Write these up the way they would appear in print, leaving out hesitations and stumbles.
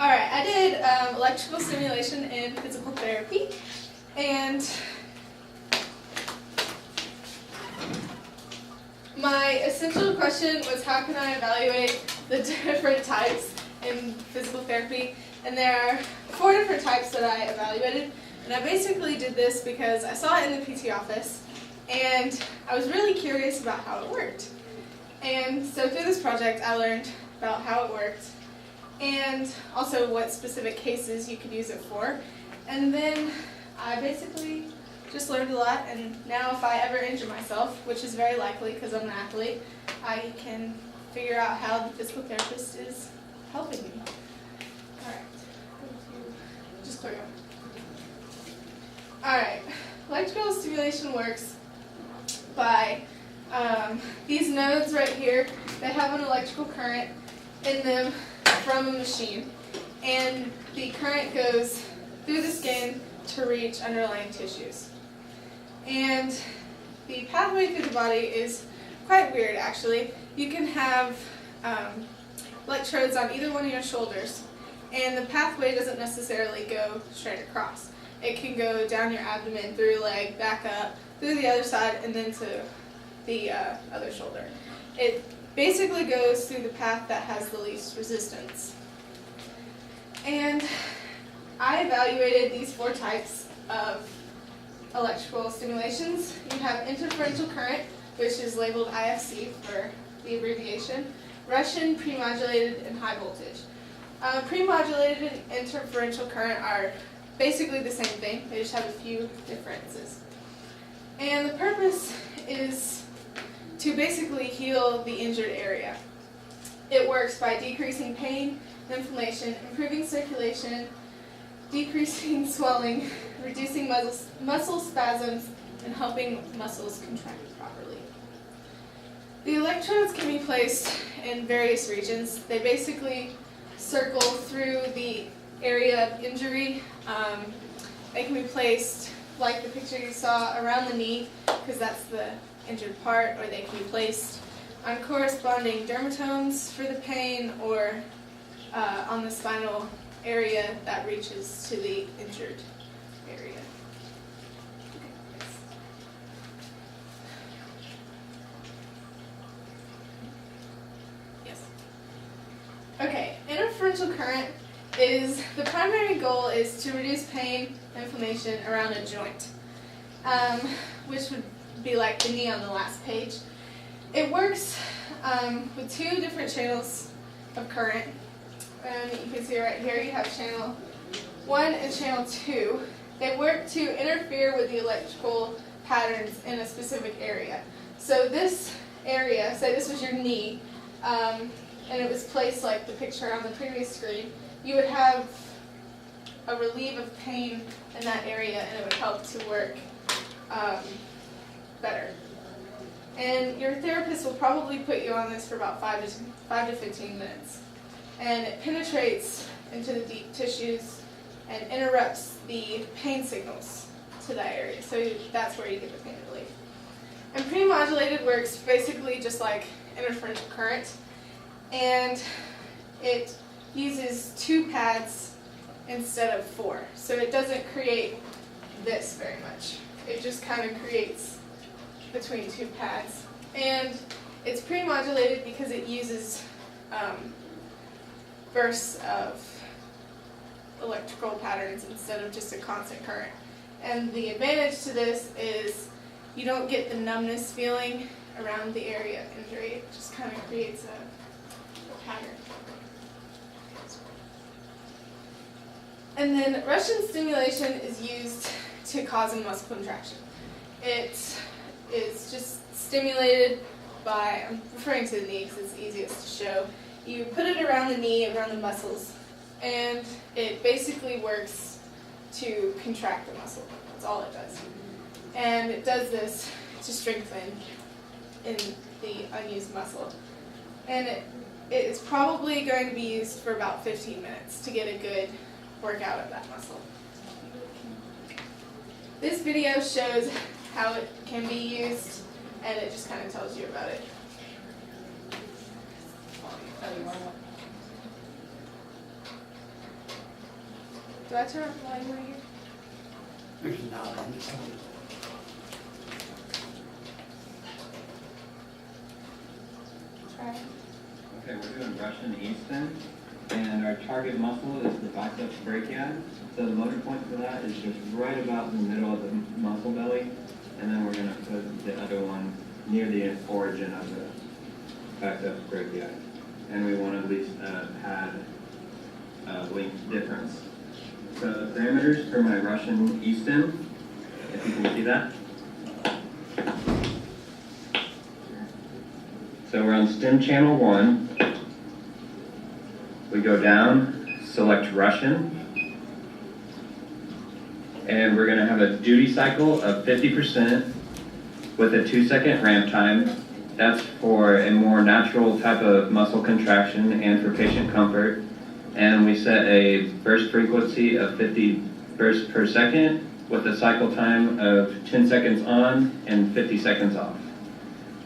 Alright, I did electrical stimulation in physical therapy, and my essential question was how can I evaluate the different types in physical therapy, and there are 4 different types that I evaluated, and I basically did this because I saw it in the PT office, and I was really curious about how it worked. And so through this project I learned about how it worked, and also what specific cases you could use it for. And then I basically just learned a lot, and now if I ever injure myself, which is very likely because I'm an athlete, I can figure out how the physical therapist is helping me. Alright, just clear up. Alright, electrical stimulation works by these nodes right here. They have an electrical current in them from a machine, and the current goes through the skin to reach underlying tissues. And the pathway through the body is quite weird, actually. You can have electrodes on either one of your shoulders, and the pathway doesn't necessarily go straight across. It can go down your abdomen, through your leg, back up, through the other side, and then to the other shoulder. It basically goes through the path that has the least resistance. And I evaluated these 4 types of electrical stimulations. You have interferential current, which is labeled IFC for the abbreviation, Russian, premodulated, and high voltage. Premodulated and interferential current are basically the same thing, they just have a few differences. And the purpose is to basically heal the injured area. It works by decreasing pain, inflammation, improving circulation, decreasing swelling, reducing muscle spasms, and helping muscles contract properly. The electrodes can be placed in various regions. They basically circle through the area of injury. They can be placed, like the picture you saw, around the knee, because that's the injured part, or they can be placed on corresponding dermatomes for the pain, or on the spinal area that reaches to the injured area. Yes. Okay, interferential current is, the primary goal is to reduce pain, inflammation around a joint, which would be like the knee on the last page. It works with 2 different channels of current, and you can see right here you have channel 1 and channel 2. They work to interfere with the electrical patterns in a specific area. So this area, say this was your knee, and it was placed like the picture on the previous screen, you would have a relief of pain in that area, and it would help to work better. And your therapist will probably put you on this for about 5 to 15 minutes. And it penetrates into the deep tissues and interrupts the pain signals to that area. So that's where you get the pain relief. And premodulated works basically just like interferential current, and it uses 2 pads instead of 4. So it doesn't create this very much. It just kind of creates between 2 pads. And it's premodulated because it uses bursts of electrical patterns instead of just a constant current. And the advantage to this is you don't get the numbness feeling around the area of injury. It just kind of creates a pattern. And then Russian stimulation is used to cause a muscle contraction. It is just stimulated by, I'm referring to the knee because it's easiest to show. You put it around the knee, around the muscles, and it basically works to contract the muscle. That's all it does. And it does this to strengthen in the unused muscle. And it is probably going to be used for about 15 minutes to get a good workout of that muscle. This video shows how it can be used, and it just kind of tells you about it. Do I turn up the volume right here? There's a knob on this one. Try. Okay, we're doing Russian Easton, and our target muscle is the biceps brachiae. So the motor point for that is just right about in the middle of the muscle belly, and then we're going to put the other one near the origin of the biceps brachiae. And we want to at least pad length difference. So the parameters for my Russian Easton, if you can see that. So we're on stem channel 1. We go down, select Russian, and we're going to have a duty cycle of 50% with a 2-second ramp time. That's for a more natural type of muscle contraction and for patient comfort. And we set a burst frequency of 50 bursts per second with a cycle time of 10 seconds on and 50 seconds off.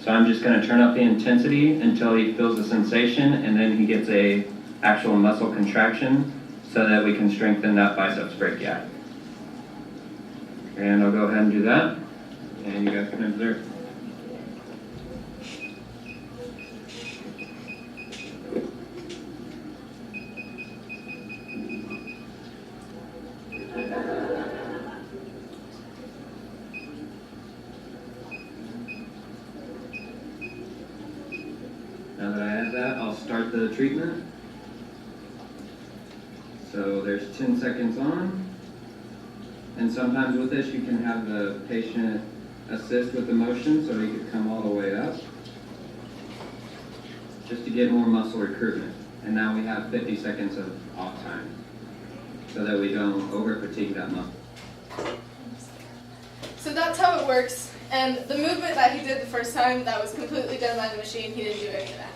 So I'm just going to turn up the intensity until he feels the sensation, and then he gets a actual muscle contraction so that we can strengthen that biceps brachiae. And I'll go ahead and do that, and you guys can observe. Now that I have that, I'll start the treatment. So there's 10 seconds on. And sometimes with this, you can have the patient assist with the motion so he could come all the way up, just to get more muscle recruitment. And now we have 50 seconds of off time so that we don't over fatigue that muscle. So that's how it works. And the movement that he did the first time, that was completely done by the machine. He didn't do any of that.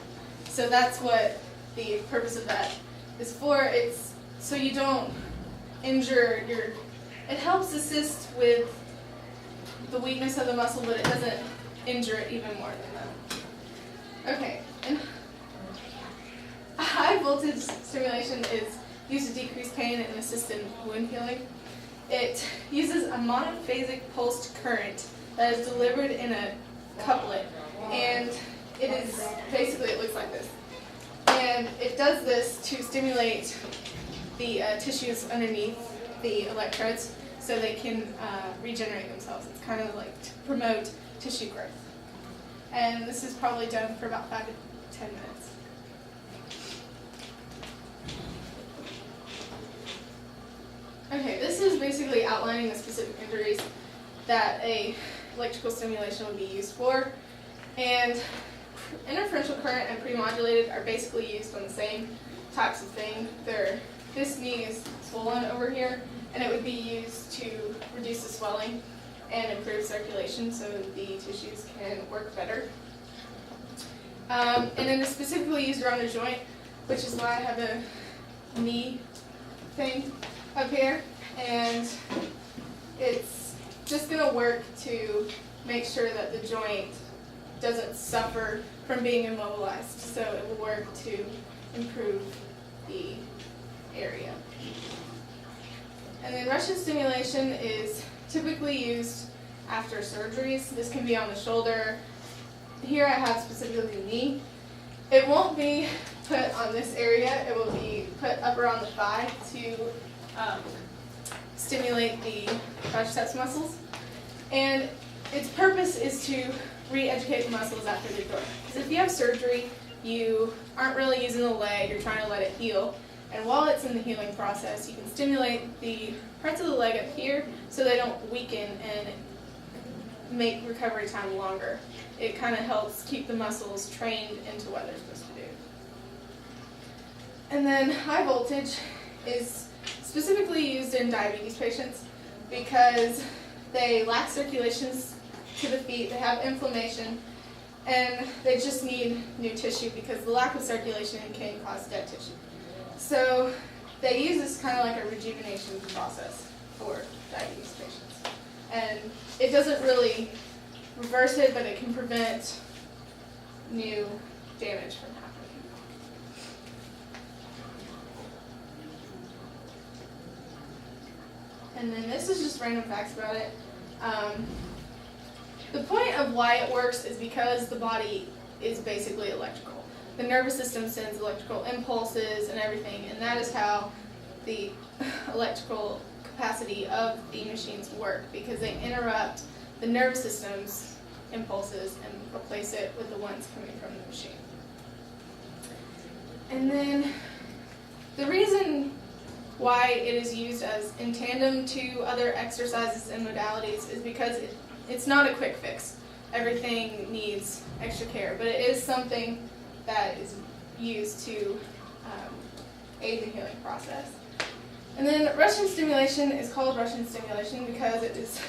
So that's what the purpose of that is for. It's so you don't injure your... It helps assist with the weakness of the muscle, but it doesn't injure it even more than that. Okay, and a high voltage stimulation is used to decrease pain and assist in wound healing. It uses a monophasic pulsed current that is delivered in a couplet, and it is basically, it looks like this. And it does this to stimulate the tissues underneath the electrodes so they can regenerate themselves. It's kind of like to promote tissue growth. And this is probably done for about 5 to 10 minutes. Okay, this is basically outlining the specific injuries that a electrical stimulation would be used for. And interferential current and premodulated are basically used on the same types of thing. This knee is swollen over here, and it would be used to reduce the swelling and improve circulation so the tissues can work better. And then it's specifically used around a joint, which is why I have a knee thing up here. And it's just going to work to make sure that the joint doesn't suffer from being immobilized. So it will work to improve the area. And then Russian stimulation is typically used after surgeries. This can be on the shoulder. Here I have specifically the knee. It won't be put on this area. It will be put up around the thigh to stimulate the quadriceps muscles. And its purpose is to re-educate the muscles after the joint. Because if you have surgery, you aren't really using the leg, you're trying to let it heal. And while it's in the healing process, you can stimulate the parts of the leg up here so they don't weaken and make recovery time longer. It kind of helps keep the muscles trained into what they're supposed to do. And then high voltage is specifically used in diabetes patients because they lack circulation to the feet, they have inflammation, and they just need new tissue because the lack of circulation can cause dead tissue. So they use this kind of like a rejuvenation process for diabetes patients. And it doesn't really reverse it, but it can prevent new damage from happening. And then this is just random facts about it. The point of why it works is because the body is basically electrical. The nervous system sends electrical impulses and everything, and that is how the electrical capacity of the machines work, because they interrupt the nervous system's impulses and replace it with the ones coming from the machine. And then the reason why it is used as in tandem to other exercises and modalities is because it's not a quick fix. Everything needs extra care, but it is something that is used to aid the healing process. And then Russian stimulation is called Russian stimulation because it is,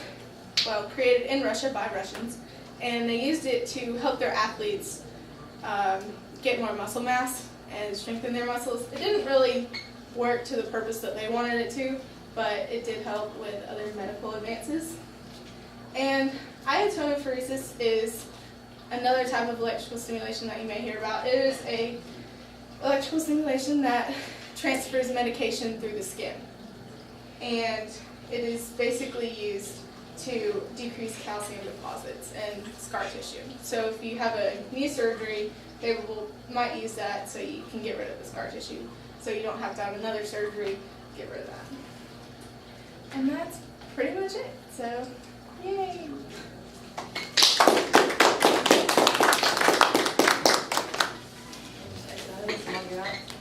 well, created in Russia by Russians, and they used it to help their athletes get more muscle mass and strengthen their muscles. It didn't really work to the purpose that they wanted it to, but it did help with other medical advances. And iontophoresis is another type of electrical stimulation that you may hear about. It is a electrical stimulation that transfers medication through the skin. And it is basically used to decrease calcium deposits and scar tissue. So if you have a knee surgery, they might use that so you can get rid of the scar tissue. So you don't have to have another surgery to get rid of that. And that's pretty much it. So